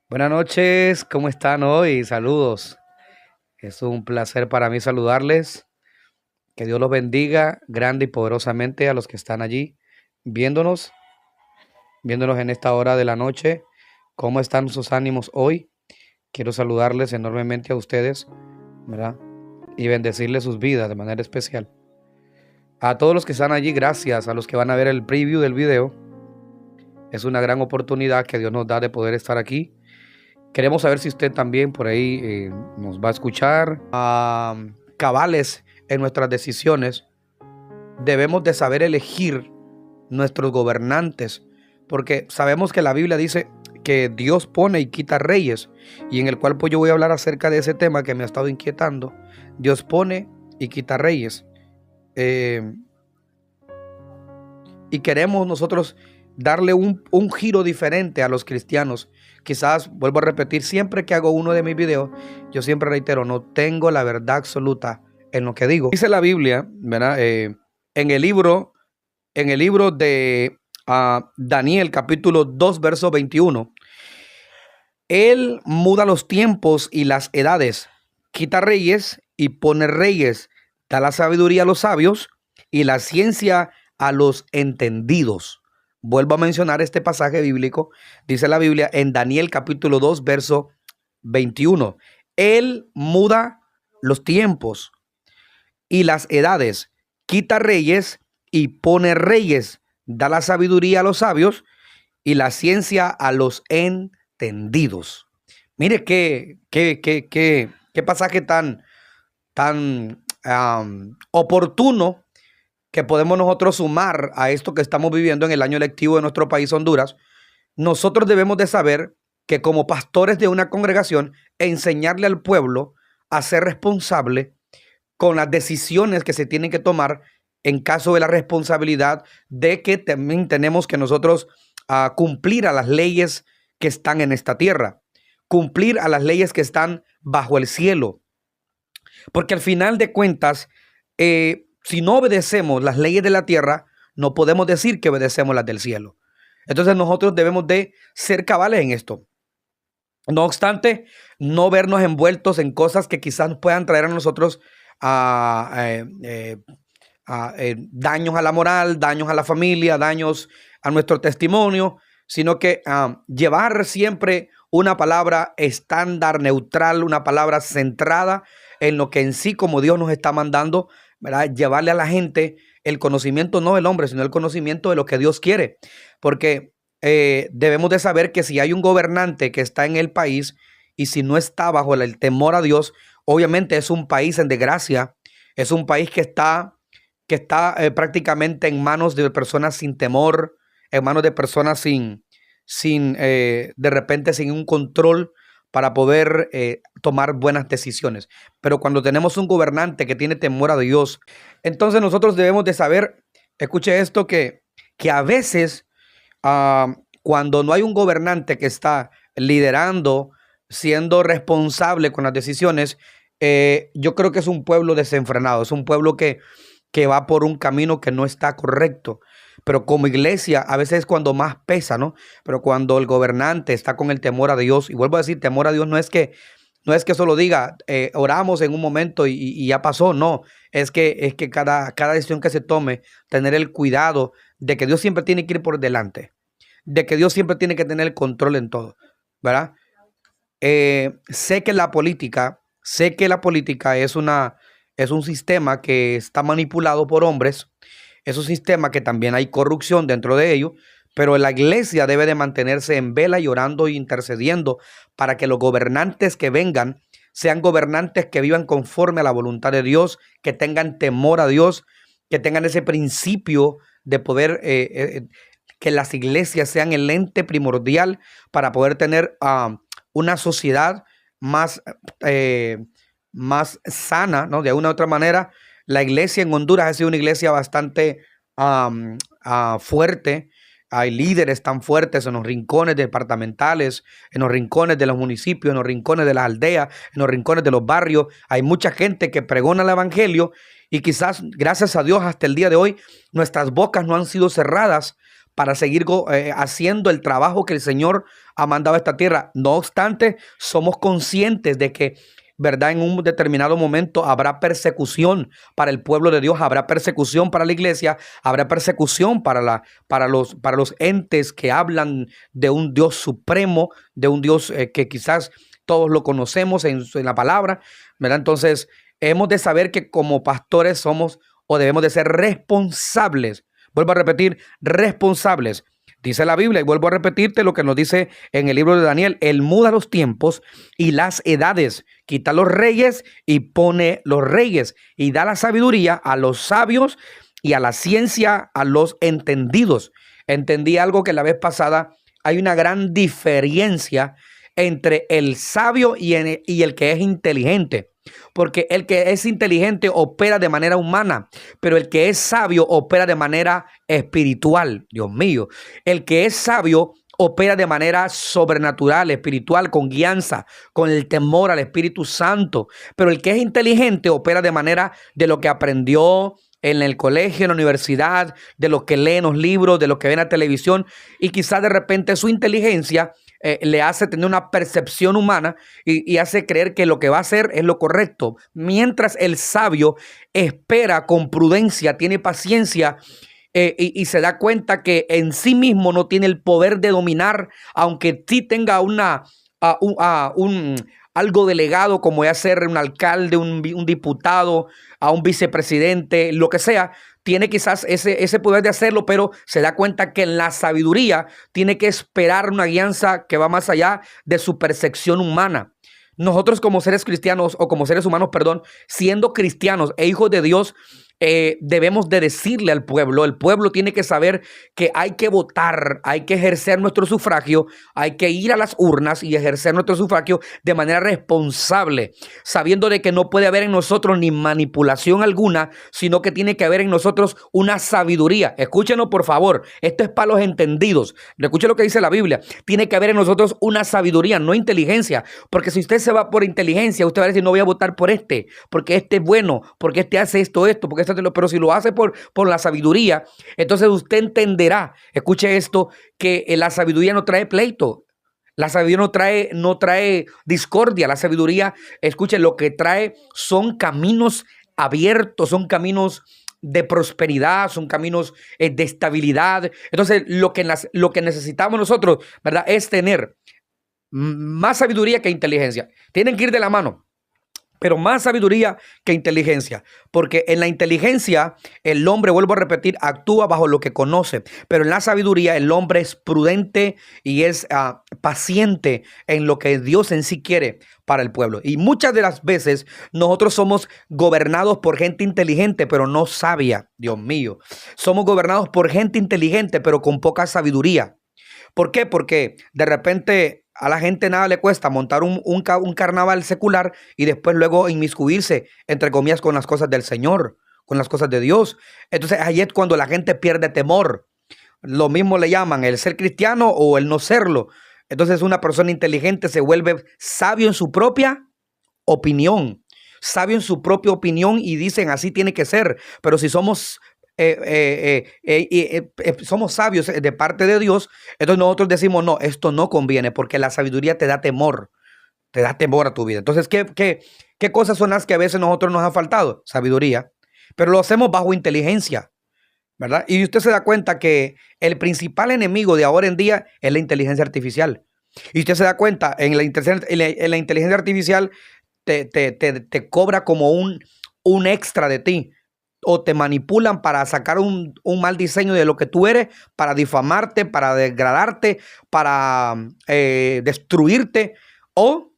Buenas noches, ¿cómo están hoy? Saludos. Es un placer para mí saludarles. Que Dios los bendiga grande y poderosamente a los que están allí viéndonos, viéndonos en esta hora de la noche. ¿Cómo están sus ánimos hoy? Quiero saludarles enormemente a ustedes, ¿verdad? Y bendecirles sus vidas de manera especial. A todos los que están allí, gracias. A los que van a ver el preview del video. Es una gran oportunidad que Dios nos da de poder estar aquí. Queremos saber si usted también por ahí nos va a escuchar. Cabales en nuestras decisiones. Debemos de saber elegir nuestros gobernantes, porque sabemos que la Biblia dice que Dios pone y quita reyes, y en el cual pues yo voy a hablar acerca de ese tema que me ha estado inquietando. Dios pone y quita reyes. Eh, y queremos nosotros darle un giro diferente a los cristianos. Quizás, vuelvo a repetir, siempre que hago uno de mis videos, yo siempre reitero, no tengo la verdad absoluta en lo que digo. Dice la Biblia, ¿verdad? En el libro de Daniel, capítulo 2, verso 21, Él muda los tiempos y las edades, quita reyes y pone reyes, da la sabiduría a los sabios y la ciencia a los entendidos. Vuelvo a mencionar este pasaje bíblico. Dice la Biblia en Daniel capítulo 2, verso 21. Él muda los tiempos y las edades, quita reyes y pone reyes, da la sabiduría a los sabios y la ciencia a los entendidos. Mire qué pasaje tan oportuno que podemos nosotros sumar a esto que estamos viviendo en el año lectivo de nuestro país, Honduras. Nosotros debemos de saber que como pastores de una congregación, enseñarle al pueblo a ser responsable con las decisiones que se tienen que tomar en caso de la responsabilidad de que también tenemos que nosotros cumplir a las leyes que están en esta tierra, cumplir a las leyes que están bajo el cielo. Porque al final de cuentas, si no obedecemos las leyes de la tierra, no podemos decir que obedecemos las del cielo. Entonces nosotros debemos de ser cabales en esto. No obstante, no vernos envueltos en cosas que quizás puedan traer a nosotros daños a la moral, daños a la familia, daños a nuestro testimonio, sino que llevar siempre una palabra estándar, neutral, una palabra centrada en lo que en sí como Dios nos está mandando, ¿verdad? Llevarle a la gente el conocimiento no del hombre, sino el conocimiento de lo que Dios quiere. Porque debemos de saber que si hay un gobernante que está en el país y si no está bajo el temor a Dios, obviamente es un país en desgracia, es un país que está prácticamente en manos de personas sin temor, en manos de personas de repente sin un control para poder tomar buenas decisiones. Pero cuando tenemos un gobernante que tiene temor a Dios, entonces nosotros debemos de saber, escuche esto, que a veces cuando no hay un gobernante que está liderando, siendo responsable con las decisiones, yo creo que es un pueblo desenfrenado, es un pueblo que va por un camino que no está correcto. Pero como iglesia, a veces es cuando más pesa, ¿no? Pero cuando el gobernante está con el temor a Dios, y vuelvo a decir, temor a Dios no es que solo diga, oramos en un momento y ya pasó, no. Es que cada decisión que se tome, tener el cuidado de que Dios siempre tiene que ir por delante, de que Dios siempre tiene que tener el control en todo, ¿verdad? Sé que la política es un sistema que está manipulado por hombres, es un sistema que también hay corrupción dentro de ello, pero la iglesia debe de mantenerse en vela y orando e intercediendo para que los gobernantes que vengan sean gobernantes que vivan conforme a la voluntad de Dios, que tengan temor a Dios, que tengan ese principio de poder, que las iglesias sean el ente primordial para poder tener una sociedad más, más sana, ¿no? De una u otra manera, la iglesia en Honduras ha sido una iglesia bastante fuerte. Hay líderes tan fuertes en los rincones departamentales, en los rincones de los municipios, en los rincones de las aldeas, en los rincones de los barrios. Hay mucha gente que pregona el evangelio y quizás, gracias a Dios, hasta el día de hoy, nuestras bocas no han sido cerradas para seguir haciendo el trabajo que el Señor ha mandado a esta tierra. No obstante, somos conscientes de que, ¿verdad?, en un determinado momento habrá persecución para el pueblo de Dios, habrá persecución para la iglesia, habrá persecución para los entes que hablan de un Dios supremo, de un Dios que quizás todos lo conocemos en la palabra, ¿verdad? Entonces, hemos de saber que como pastores somos o debemos de ser responsables. Vuelvo a repetir, responsables. Dice la Biblia, y vuelvo a repetirte lo que nos dice en el libro de Daniel: Él muda los tiempos y las edades, quita los reyes y pone los reyes, y da la sabiduría a los sabios y a la ciencia a los entendidos. Entendí algo que la vez pasada: hay una gran diferencia entre el sabio y el que es inteligente. Porque el que es inteligente opera de manera humana, pero el que es sabio opera de manera espiritual. Dios mío, el que es sabio opera de manera sobrenatural, espiritual, con guianza, con el temor al Espíritu Santo. Pero el que es inteligente opera de manera de lo que aprendió en el colegio, en la universidad, de lo que lee en los libros, de lo que ve en la televisión, y quizás de repente su inteligencia le hace tener una percepción humana y hace creer que lo que va a hacer es lo correcto. Mientras el sabio espera con prudencia, tiene paciencia y se da cuenta que en sí mismo no tiene el poder de dominar, aunque sí tenga algo delegado, como es ser un alcalde, un diputado, a un vicepresidente, lo que sea. Tiene quizás ese poder de hacerlo, pero se da cuenta que en la sabiduría tiene que esperar una guianza que va más allá de su percepción humana. Nosotros como seres cristianos, o como seres humanos, perdón, siendo cristianos e hijos de Dios, debemos de decirle al pueblo: el pueblo tiene que saber que hay que votar, hay que ejercer nuestro sufragio, hay que ir a las urnas y ejercer nuestro sufragio de manera responsable, sabiendo de que no puede haber en nosotros ni manipulación alguna, sino que tiene que haber en nosotros una sabiduría. Escúchenos, por favor, esto es para los entendidos. Escuchen lo que dice la Biblia: tiene que haber en nosotros una sabiduría, no inteligencia, porque si usted se va por inteligencia, usted va a decir: no voy a votar por porque este es bueno, porque este hace esto, porque pero si lo hace por la sabiduría, entonces usted entenderá, escuche esto, que la sabiduría no trae pleito. La sabiduría no trae discordia. La sabiduría, escuche, lo que trae son caminos abiertos, son caminos de prosperidad, son caminos de estabilidad. Entonces, lo que necesitamos nosotros, ¿verdad?, es tener más sabiduría que inteligencia. Tienen que ir de la mano. Pero más sabiduría que inteligencia, porque en la inteligencia el hombre, vuelvo a repetir, actúa bajo lo que conoce, pero en la sabiduría el hombre es prudente y es paciente en lo que Dios en sí quiere para el pueblo. Y muchas de las veces nosotros somos gobernados por gente inteligente, pero no sabia. Dios mío, somos gobernados por gente inteligente, pero con poca sabiduría. ¿Por qué? Porque de repente a la gente nada le cuesta montar un carnaval secular y después luego inmiscuirse, entre comillas, con las cosas del Señor, con las cosas de Dios. Entonces ahí es cuando la gente pierde temor. Lo mismo le llaman el ser cristiano o el no serlo. Entonces una persona inteligente se vuelve sabio en su propia opinión. Sabio en su propia opinión y dicen: así tiene que ser. Pero si somos somos sabios de parte de Dios, entonces nosotros decimos: no, esto no conviene, porque la sabiduría te da temor a tu vida. Entonces, ¿qué cosas son las que a veces nosotros nos ha faltado? Sabiduría, pero lo hacemos bajo inteligencia, ¿verdad? Y usted se da cuenta que el principal enemigo de ahora en día es la inteligencia artificial. Y usted se da cuenta, en la inteligencia artificial te cobra como un extra de ti, o te manipulan para sacar un mal diseño de lo que tú eres, para difamarte, para degradarte, para destruirte, o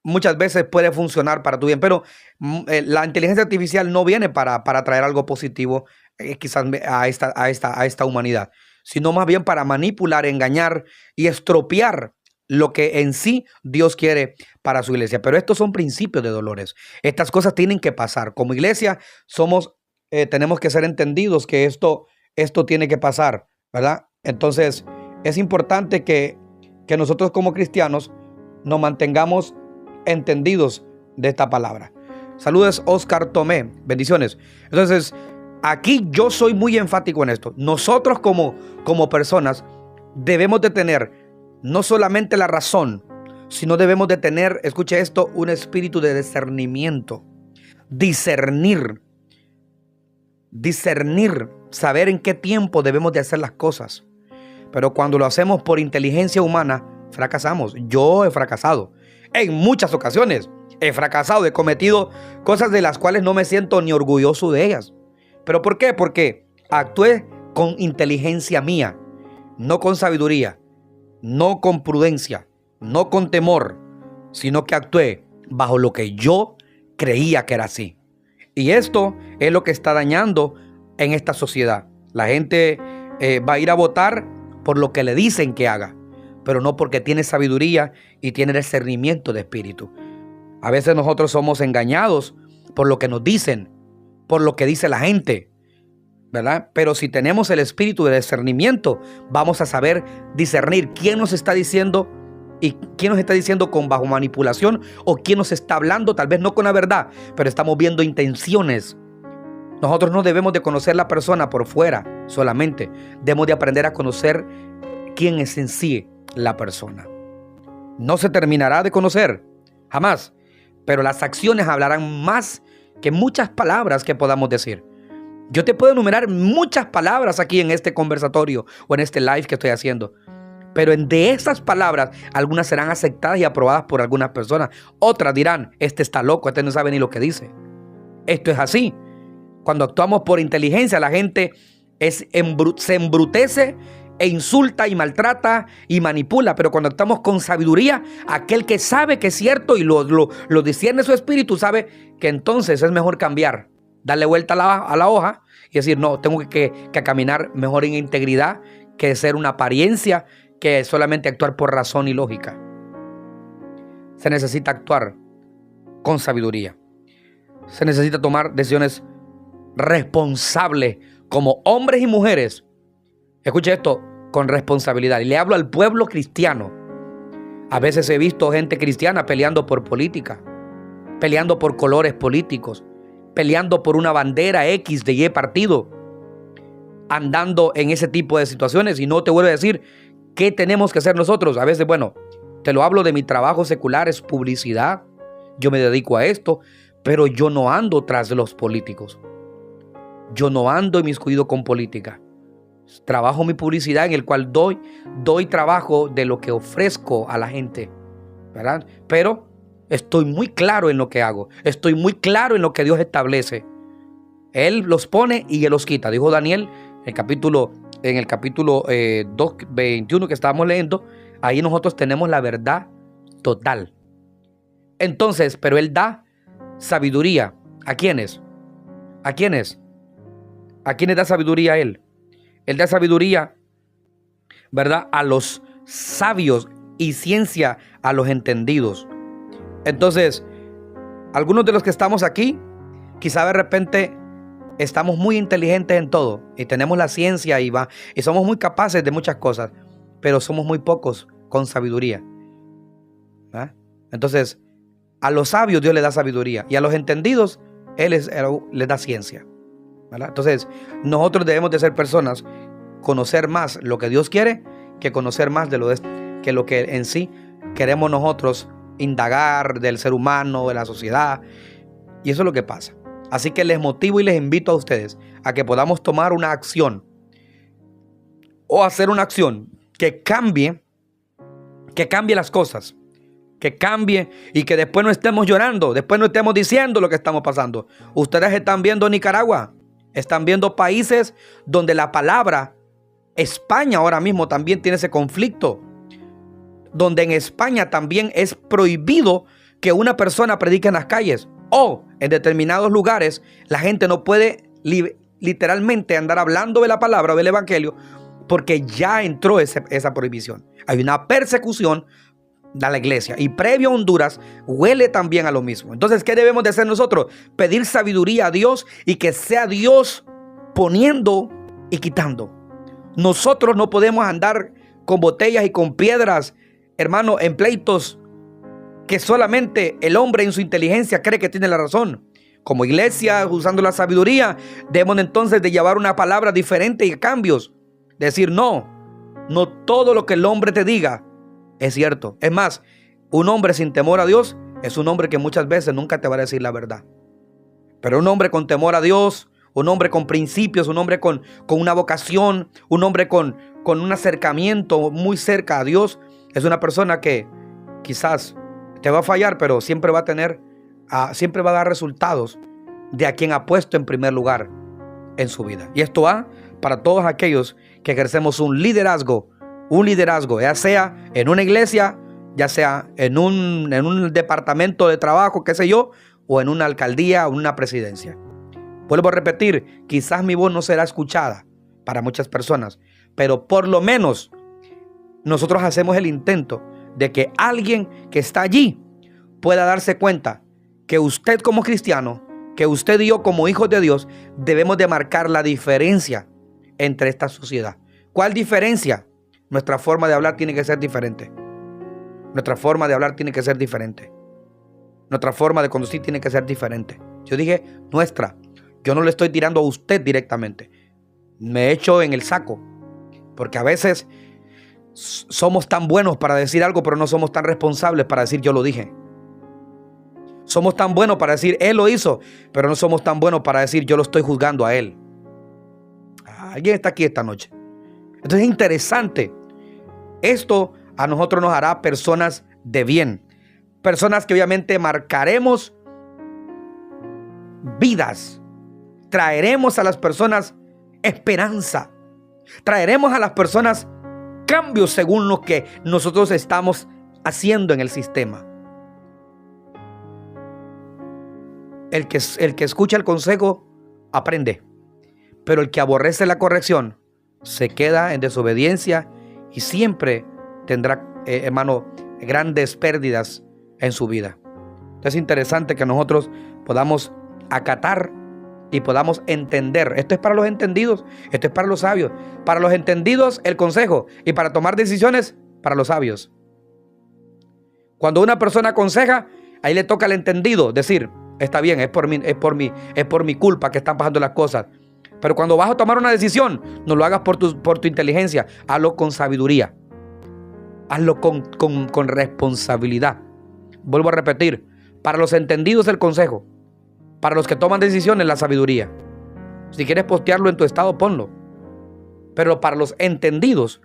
muchas veces puede funcionar para tu bien. Pero la inteligencia artificial no viene para traer algo positivo quizás a esta humanidad, sino más bien para manipular, engañar y estropear lo que en sí Dios quiere para su iglesia. Pero estos son principios de dolores. Estas cosas tienen que pasar. Como iglesia tenemos que ser entendidos que esto tiene que pasar, ¿verdad? Entonces es importante que nosotros como cristianos nos mantengamos entendidos de esta palabra. Saludos, Oscar Tomé. Bendiciones. Entonces, aquí yo soy muy enfático en esto. Nosotros como personas debemos de tener no solamente la razón, sino debemos de tener, escuche esto, un espíritu de discernimiento. Discernir, saber en qué tiempo debemos de hacer las cosas. Pero cuando lo hacemos por inteligencia humana, fracasamos. Yo he fracasado en muchas ocasiones. He fracasado, he cometido cosas de las cuales no me siento ni orgulloso de ellas. ¿Pero por qué? Porque actué con inteligencia mía, no con sabiduría, no con prudencia, no con temor, sino que actué bajo lo que yo creía que era así. Y esto es lo que está dañando en esta sociedad. La gente va a ir a votar por lo que le dicen que haga, pero no porque tiene sabiduría y tiene discernimiento de espíritu. A veces nosotros somos engañados por lo que nos dicen, por lo que dice la gente, ¿verdad? Pero si tenemos el espíritu de discernimiento, vamos a saber discernir quién nos está diciendo y quién nos está diciendo con bajo manipulación o quién nos está hablando, tal vez no con la verdad, pero estamos viendo intenciones. Nosotros no debemos de conocer la persona por fuera solamente. Debemos de aprender a conocer quién es en sí la persona. No se terminará de conocer, jamás. Pero las acciones hablarán más que muchas palabras que podamos decir. Yo te puedo enumerar muchas palabras aquí en este conversatorio o en este live que estoy haciendo. Pero de esas palabras, algunas serán aceptadas y aprobadas por algunas personas. Otras dirán, este está loco, este no sabe ni lo que dice. Esto es así. Cuando actuamos por inteligencia, la gente se embrutece e insulta y maltrata y manipula. Pero cuando actuamos con sabiduría, aquel que sabe que es cierto y lo discierne su espíritu, sabe que entonces es mejor cambiar, darle vuelta a la hoja y decir, no, tengo que caminar mejor en integridad que ser una apariencia, que solamente actuar por razón y lógica. Se necesita actuar con sabiduría. Se necesita tomar decisiones responsables como hombres y mujeres. Escuche esto, con responsabilidad. Y le hablo al pueblo cristiano. A veces he visto gente cristiana peleando por política, peleando por colores políticos, peleando por una bandera X de Y partido, andando en ese tipo de situaciones. Y no te vuelvo a decir qué tenemos que hacer nosotros. A veces, bueno, te lo hablo de mi trabajo secular, es publicidad. Yo me dedico a esto, pero yo no ando tras de los políticos. Yo no ando inmiscuido con política. Trabajo mi publicidad en el cual doy trabajo de lo que ofrezco a la gente, ¿verdad? Pero estoy muy claro en lo que hago. Estoy muy claro en lo que Dios establece. Él los pone y Él los quita. Dijo Daniel en el capítulo 2:21 que estábamos leyendo. Ahí nosotros tenemos la verdad total. Entonces, pero Él da sabiduría. ¿A quiénes? ¿A quiénes? ¿A quiénes da sabiduría Él? Él da sabiduría, ¿verdad?, a los sabios y ciencia a los entendidos. Entonces, algunos de los que estamos aquí, quizá de repente estamos muy inteligentes en todo y tenemos la ciencia y somos muy capaces de muchas cosas, pero somos muy pocos con sabiduría, ¿verdad? Entonces, a los sabios Dios les da sabiduría y a los entendidos Él les da ciencia, ¿verdad? Entonces, nosotros debemos de ser personas, conocer más lo que Dios quiere que conocer más que lo que en sí queremos nosotros indagar del ser humano, de la sociedad. Y eso es lo que pasa. Así que les motivo y les invito a ustedes a que podamos tomar una acción o hacer una acción que cambie las cosas, que cambie y que después no estemos llorando, después no estemos diciendo lo que estamos pasando. Ustedes están viendo Nicaragua, están viendo países donde la palabra, España ahora mismo también tiene ese conflicto, donde en España también es prohibido que una persona predique en las calles, o en determinados lugares la gente no puede literalmente andar hablando de la palabra o del evangelio porque ya entró esa prohibición. Hay una persecución de la iglesia y previo a Honduras huele también a lo mismo. Entonces, ¿qué debemos de hacer nosotros? Pedir sabiduría a Dios y que sea Dios poniendo y quitando. Nosotros no podemos andar con botellas y con piedras, hermano, en pleitos que solamente el hombre en su inteligencia cree que tiene la razón. como iglesia, usando la sabiduría, debemos entonces de llevar una palabra diferente y cambios. Decir, no todo lo que el hombre te diga es cierto. Es más, un hombre sin temor a Dios es un hombre que muchas veces nunca te va a decir la verdad. Pero un hombre con temor a Dios, un hombre con principios, un hombre con una vocación, un hombre con un acercamiento muy cerca a Dios, es una persona que quizás te va a fallar, pero siempre va a dar resultados de a quien ha puesto en primer lugar en su vida. Y esto va para todos aquellos que ejercemos un liderazgo, ya sea en una iglesia, ya sea en un departamento de trabajo, qué sé yo, o en una alcaldía o una presidencia. Vuelvo a repetir, quizás mi voz no será escuchada para muchas personas, pero por lo menos nosotros hacemos el intento de que alguien que está allí pueda darse cuenta que usted como cristiano, que usted y yo como hijos de Dios, debemos de marcar la diferencia entre esta sociedad. ¿Cuál diferencia? Nuestra forma de hablar tiene que ser diferente. Nuestra forma de hablar tiene que ser diferente. Nuestra forma de conducir tiene que ser diferente. Yo dije nuestra. Yo no le estoy tirando a usted directamente. Me echo en el saco. Porque a veces somos tan buenos para decir algo, pero no somos tan responsables para decir yo lo dije. Somos tan buenos para decir él lo hizo, pero no somos tan buenos para decir yo lo estoy juzgando a él. Alguien está aquí esta noche. Entonces es interesante. Esto a nosotros nos hará personas de bien. Personas que obviamente marcaremos vidas. Traeremos a las personas esperanza. Traeremos a las personas cambios según lo que nosotros estamos haciendo en el sistema. El que escucha el consejo aprende, pero el que aborrece la corrección se queda en desobediencia y siempre tendrá, hermano, grandes pérdidas en su vida. Entonces es interesante que nosotros podamos acatar y podamos entender. Esto es para los entendidos, esto es para los sabios. Para los entendidos el consejo, y para tomar decisiones para los sabios. Cuando una persona aconseja, ahí le toca al entendido decir, está bien, es por mi culpa que están pasando las cosas. Pero cuando vas a tomar una decisión, no lo hagas por tu inteligencia, hazlo con sabiduría. Hazlo con responsabilidad. Vuelvo a repetir, para los entendidos el consejo, para los que toman decisiones la sabiduría. Si quieres postearlo en tu estado, ponlo. Pero para los entendidos,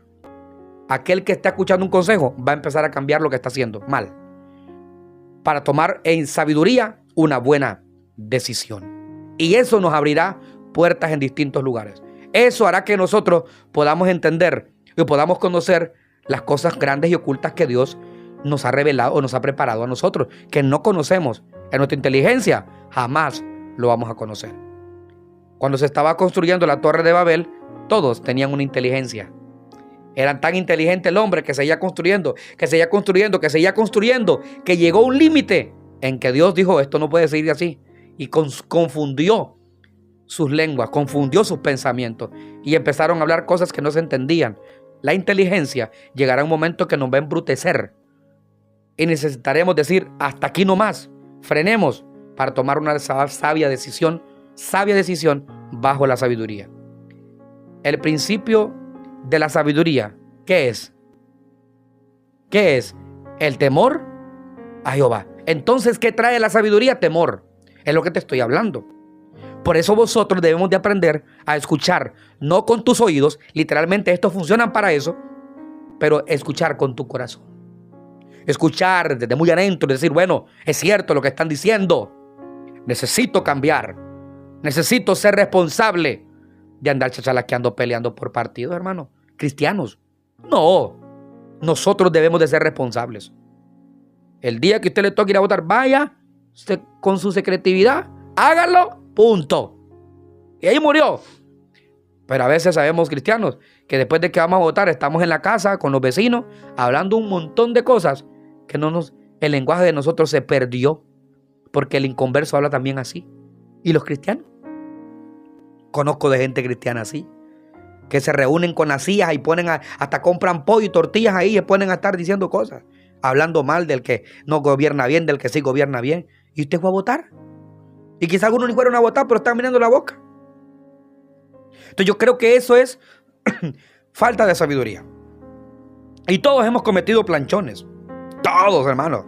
aquel que está escuchando un consejo va a empezar a cambiar lo que está haciendo mal, para tomar en sabiduría una buena decisión. Y eso nos abrirá puertas en distintos lugares. Eso hará que nosotros podamos entender y podamos conocer las cosas grandes y ocultas que Dios nos ha revelado o nos ha preparado a nosotros, que no conocemos. En nuestra inteligencia jamás lo vamos a conocer. Cuando se estaba construyendo la Torre de Babel, todos tenían una inteligencia. Eran tan inteligente el hombre que seguía construyendo, que llegó un límite en que Dios dijo, esto no puede seguir así. Y confundió sus lenguas, confundió sus pensamientos. Y empezaron a hablar cosas que no se entendían. La inteligencia llegará un momento que nos va a embrutecer. Y necesitaremos decir, hasta aquí no más. Frenemos para tomar una sabia decisión bajo la sabiduría. El principio de la sabiduría, ¿qué es? ¿Qué es? El temor a Jehová. Entonces, ¿qué trae la sabiduría? Temor. Es lo que te estoy hablando. Por eso vosotros debemos de aprender a escuchar, no con tus oídos, literalmente estos funcionan para eso, pero escuchar con tu corazón. Escuchar desde muy adentro y decir, bueno, es cierto lo que están diciendo. Necesito cambiar. Necesito ser responsable de andar chachalaqueando, peleando por partidos, hermano. Cristianos. No. Nosotros debemos de ser responsables. El día que usted le toque ir a votar, vaya usted con su secretividad, hágalo, punto. Y ahí murió. Pero a veces sabemos, cristianos, que después de que vamos a votar, estamos en la casa con los vecinos, hablando un montón de cosas que el lenguaje de nosotros se perdió, porque el inconverso habla también así. ¿Y los cristianos? Conozco de gente cristiana así, que se reúnen con las sillas y hasta compran pollo y tortillas ahí y ponen a estar diciendo cosas, hablando mal del que no gobierna bien, del que sí gobierna bien. ¿Y usted fue a votar? Y quizás algunos ni fueron a votar, pero están mirando la boca. Entonces yo creo que eso es falta de sabiduría. Y todos hemos cometido planchones. Todos, hermanos.